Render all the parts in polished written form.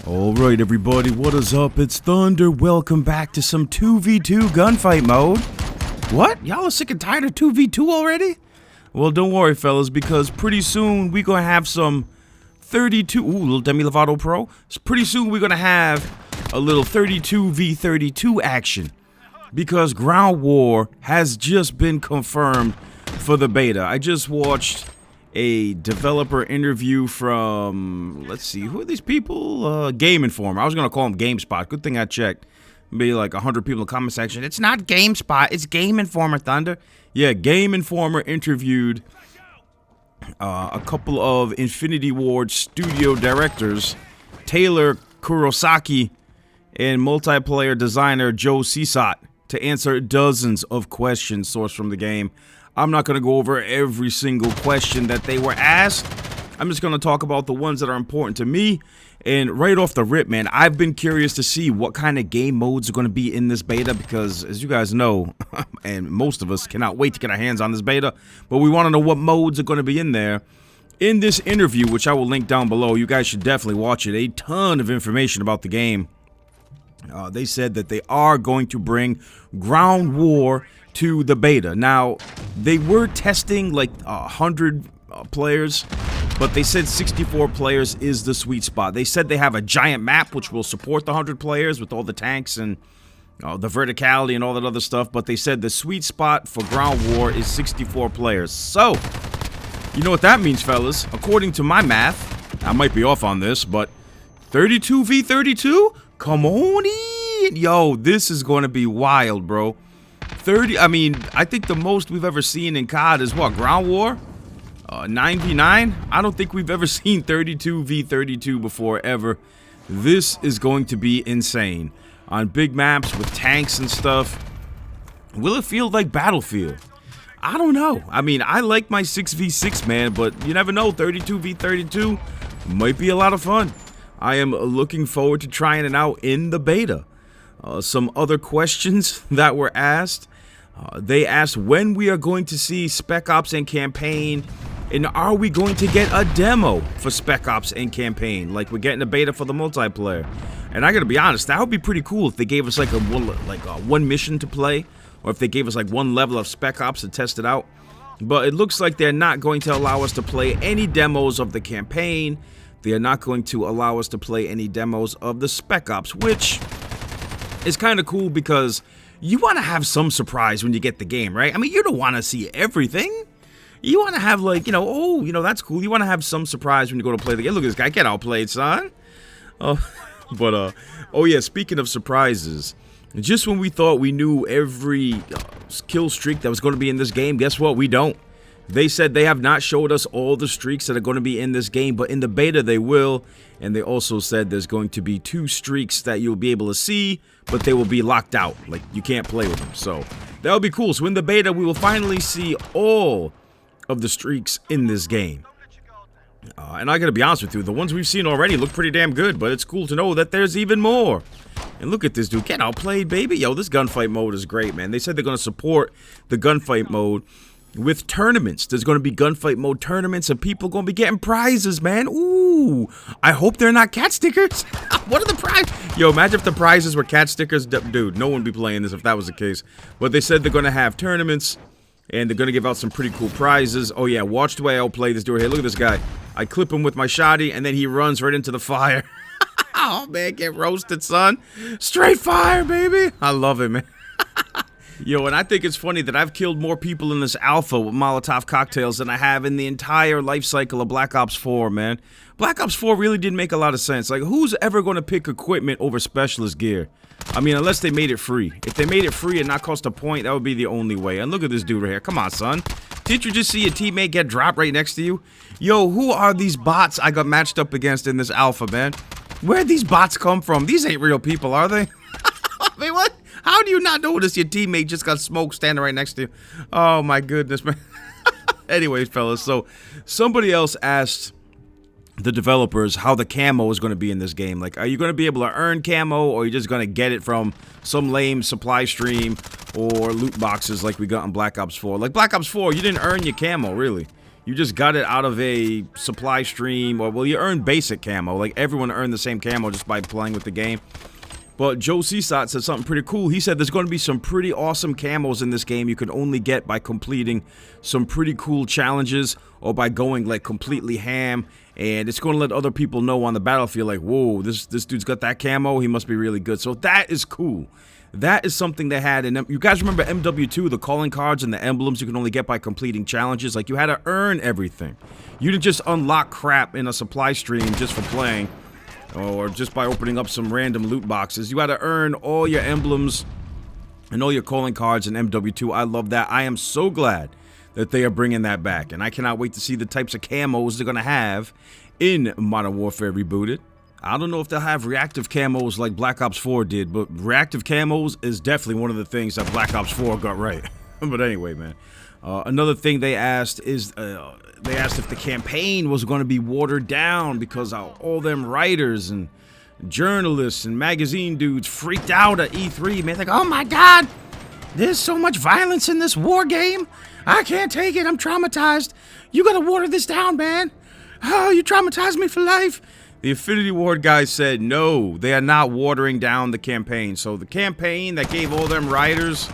Alright everybody, what is up? It's Thunder. Welcome back to some 2v2 gunfight mode. What? Y'all are sick and tired of 2v2 already? Well, don't worry fellas, because pretty soon we gonna have some 32... Ooh, little Demi Lovato Pro. Pretty soon we're gonna have a little 32v32 action. Because Ground War has just been confirmed for the beta. I just watched a developer interview from, let's see, who are these people? Game Informer. I was gonna call them GameSpot. Good thing I checked. Maybe like 100 people in the comment section. It's not GameSpot, it's Game Informer, Thunder. Yeah, Game Informer interviewed a couple of Infinity Ward studio directors, Taylor Kurosaki and multiplayer designer Joe Cesat, to answer dozens of questions sourced from the game. I'm not going to go over every single question that they were asked. I'm just going to talk about the ones that are important to me. And right off the rip, man, I've been curious to see what kind of game modes are going to be in this beta, because as you guys know, and most of us cannot wait to get our hands on this beta, but we want to know what modes are going to be in there. In this interview, which I will link down below, you guys should definitely watch it. A ton of information about the game. They said that they are going to bring Ground War to the beta. Now, they were testing like 100 players, but they said 64 players is the sweet spot. They said they have a giant map which will support the 100 players with all the tanks and the verticality and all that other stuff, but they said the sweet spot for Ground War is 64 players. So, you know what that means, fellas. According to my math, I might be off on this, but 32v32? Come on in! Yo, this is going to be wild, bro. I think the most we've ever seen in COD is what, Ground War? 9v9? I don't think we've ever seen 32v32 before, ever. This is going to be insane. On big maps with tanks and stuff. Will it feel like Battlefield? I don't know. I mean, I like my 6v6, man, but you never know. 32v32 might be a lot of fun. I am looking forward to trying it out in the beta. Some other questions that were asked. They asked when we are going to see Spec Ops and Campaign, and are we going to get a demo for Spec Ops and Campaign, like we're getting a beta for the multiplayer. And I gotta be honest, that would be pretty cool if they gave us like one mission to play, or if they gave us like one level of Spec Ops to test it out. But it looks like they're not going to allow us to play any demos of the campaign. They are not going to allow us to play any demos of the Spec Ops, which is kind of cool because you want to have some surprise when you get the game, right? I mean, you don't want to see everything. You want to have like, that's cool. You want to have some surprise when you go to play the game. Look at this guy, get outplayed, son. Oh yeah, speaking of surprises, just when we thought we knew every kill streak that was going to be in this game, guess what? We don't. They said they have not showed us all the streaks that are going to be in this game, but in the beta they will. And they also said there's going to be 2 streaks that you'll be able to see, but they will be locked out. Like, you can't play with them. So, that'll be cool. So, in the beta, we will finally see all of the streaks in this game. And I gotta be honest with you, the ones we've seen already look pretty damn good, but it's cool to know that there's even more. And look at this dude, get outplayed, baby. Yo, this gunfight mode is great, man. They said they're gonna support the gunfight mode with tournaments. There's going to be gunfight mode tournaments, and people going to be getting prizes, man. Ooh, I hope they're not cat stickers. What are the prizes? Yo, imagine if the prizes were cat stickers. Dude, no one would be playing this if that was the case. But they said they're going to have tournaments, and they're going to give out some pretty cool prizes. Oh, yeah, watch the way I outplay this dude. Hey, look at this guy. I clip him with my shotty, and then he runs right into the fire. Oh, man, get roasted, son. Straight fire, baby. I love it, man. Yo, and I think it's funny that I've killed more people in this alpha with Molotov cocktails than I have in the entire life cycle of Black Ops 4, man. Black Ops 4 really didn't make a lot of sense. Like, who's ever going to pick equipment over specialist gear? I mean, unless they made it free. If they made it free and not cost a point, that would be the only way. And look at this dude right here. Come on, son. Didn't you just see a teammate get dropped right next to you? Yo, who are these bots I got matched up against in this alpha, man? Where'd these bots come from? These ain't real people, are they? I mean, what? How do you not notice your teammate just got smoked standing right next to you? Oh, my goodness, man. Anyways, fellas, so somebody else asked the developers how the camo is going to be in this game. Like, are you going to be able to earn camo, or are you just going to get it from some lame supply stream or loot boxes like we got in Black Ops 4? Like, Black Ops 4, you didn't earn your camo, really. You just got it out of a supply stream, or well, you earn basic camo. Like everyone earned the same camo just by playing with the game. But Joe Csot said something pretty cool. He said there's going to be some pretty awesome camos in this game you can only get by completing some pretty cool challenges or by going like completely ham. And it's going to let other people know on the battlefield like, whoa, this dude's got that camo. He must be really good. So that is cool. That is something they had in them. You guys remember MW2, the calling cards and the emblems you can only get by completing challenges? Like you had to earn everything. You didn't just unlock crap in a supply stream just for playing. Or just by opening up some random loot boxes. You had to earn all your emblems and all your calling cards in MW2. I love that. I am so glad that they are bringing that back. And I cannot wait to see the types of camos they're going to have in Modern Warfare Rebooted. I don't know if they'll have reactive camos like Black Ops 4 did, but reactive camos is definitely one of the things that Black Ops 4 got right. But anyway, man. Another thing they asked is, they asked if the campaign was going to be watered down because all them writers and journalists and magazine dudes freaked out at E3, man. Like, oh my God, there's so much violence in this war game. I can't take it. I'm traumatized. You got to water this down, man. Oh, you traumatized me for life. The Infinity Ward guys said, no, they are not watering down the campaign. So the campaign that gave all them writers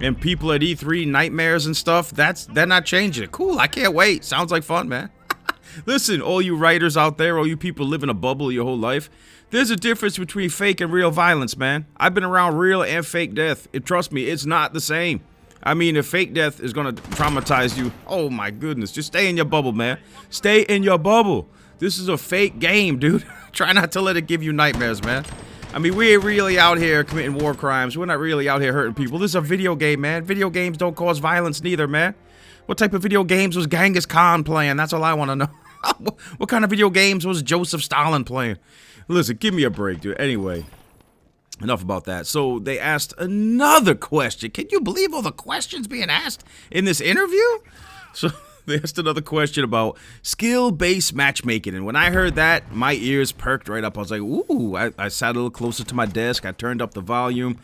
and people at E3 nightmares and stuff, they're not changing it. Cool, I can't wait. Sounds like fun, man. Listen, all you writers out there, all you people live in a bubble your whole life, there's a difference between fake and real violence, man. I've been around real and fake death. Trust me, it's not the same. I mean, if fake death is gonna traumatize you, oh my goodness, just stay in your bubble, man. Stay in your bubble. This is a fake game, dude. Try not to let it give you nightmares, man. I mean, we ain't really out here committing war crimes. We're not really out here hurting people. This is a video game, man. Video games don't cause violence neither, man. What type of video games was Genghis Khan playing? That's all I want to know. What kind of video games was Joseph Stalin playing? Listen, give me a break, dude. Anyway, enough about that. So they asked another question. Can you believe all the questions being asked in this interview? So they asked another question about skill-based matchmaking, and when I heard that, my ears perked right up. I was like, ooh, I sat a little closer to my desk, I turned up the volume,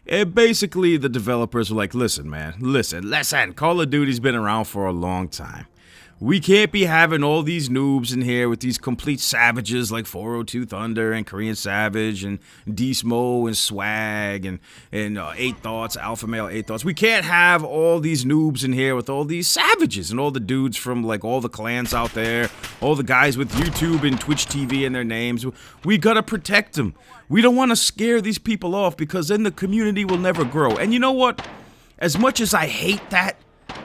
and basically the developers were like, listen, man, listen, Call of Duty's been around for a long time. We can't be having all these noobs in here with these complete savages like 402 Thunder and Korean Savage and Deesmo and Swag and 8 Thoughts, Alpha Male 8 Thoughts. We can't have all these noobs in here with all these savages and all the dudes from like all the clans out there, all the guys with YouTube and Twitch TV in their names. We gotta protect them. We don't want to scare these people off because then the community will never grow. And you know what? As much as I hate that,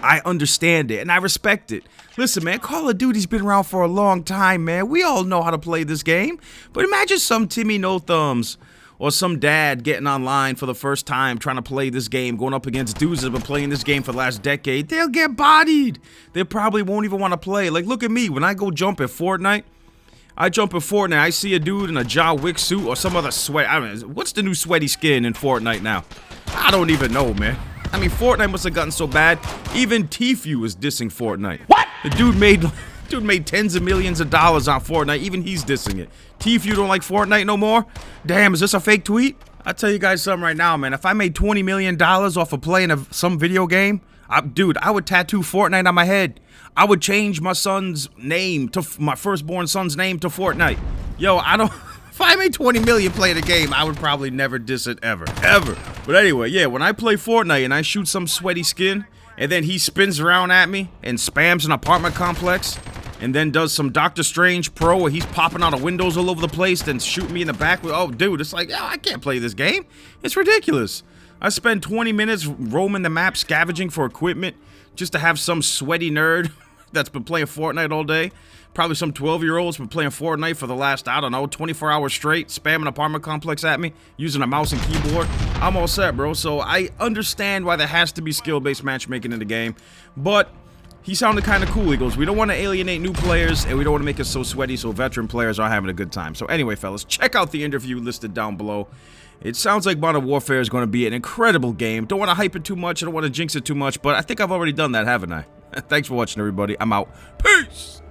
I understand it and I respect it. Listen, man, Call of Duty's been around for a long time, man. We all know how to play this game. But imagine some Timmy No Thumbs or some dad getting online for the first time trying to play this game, going up against dudes that have been playing this game for the last decade. They'll get bodied. They probably won't even want to play. Like, look at me. When I go jump at Fortnite, I see a dude in a John Wick suit or some other sweat. I don't know. What's the new sweaty skin in Fortnite now? I don't even know, man. I mean, Fortnite must have gotten so bad, even Tfue was dissing Fortnite. What? The dude made tens of millions of dollars on Fortnite, even he's dissing it. Tfue don't like Fortnite no more? Damn, is this a fake tweet? I'll tell you guys something right now, man. If I made $20 million off of playing some video game, dude, I would tattoo Fortnite on my head. I would change my son's name to, my firstborn son's name to Fortnite. Yo, if I made 20 million playing a game, I would probably never diss it ever. But anyway, yeah, when I play Fortnite and I shoot some sweaty skin, and then he spins around at me and spams an apartment complex, and then does some Doctor Strange Pro where he's popping out of windows all over the place, then shooting me in the back with, oh, dude, it's like, I can't play this game. It's ridiculous. I spend 20 minutes roaming the map scavenging for equipment just to have some sweaty nerd that's been playing Fortnite all day. Probably some 12-year-old's been playing Fortnite for the last, I don't know, 24 hours straight, spamming apartment complex at me, using a mouse and keyboard. I'm all set, bro. So I understand why there has to be skill-based matchmaking in the game, but he sounded kind of cool. He goes, we don't want to alienate new players, and we don't want to make it so sweaty so veteran players are having a good time. So anyway, fellas, check out the interview listed down below. It sounds like Modern Warfare is going to be an incredible game. Don't want to hype it too much. I don't want to jinx it too much, but I think I've already done that, haven't I? Thanks for watching, everybody. I'm out. Peace!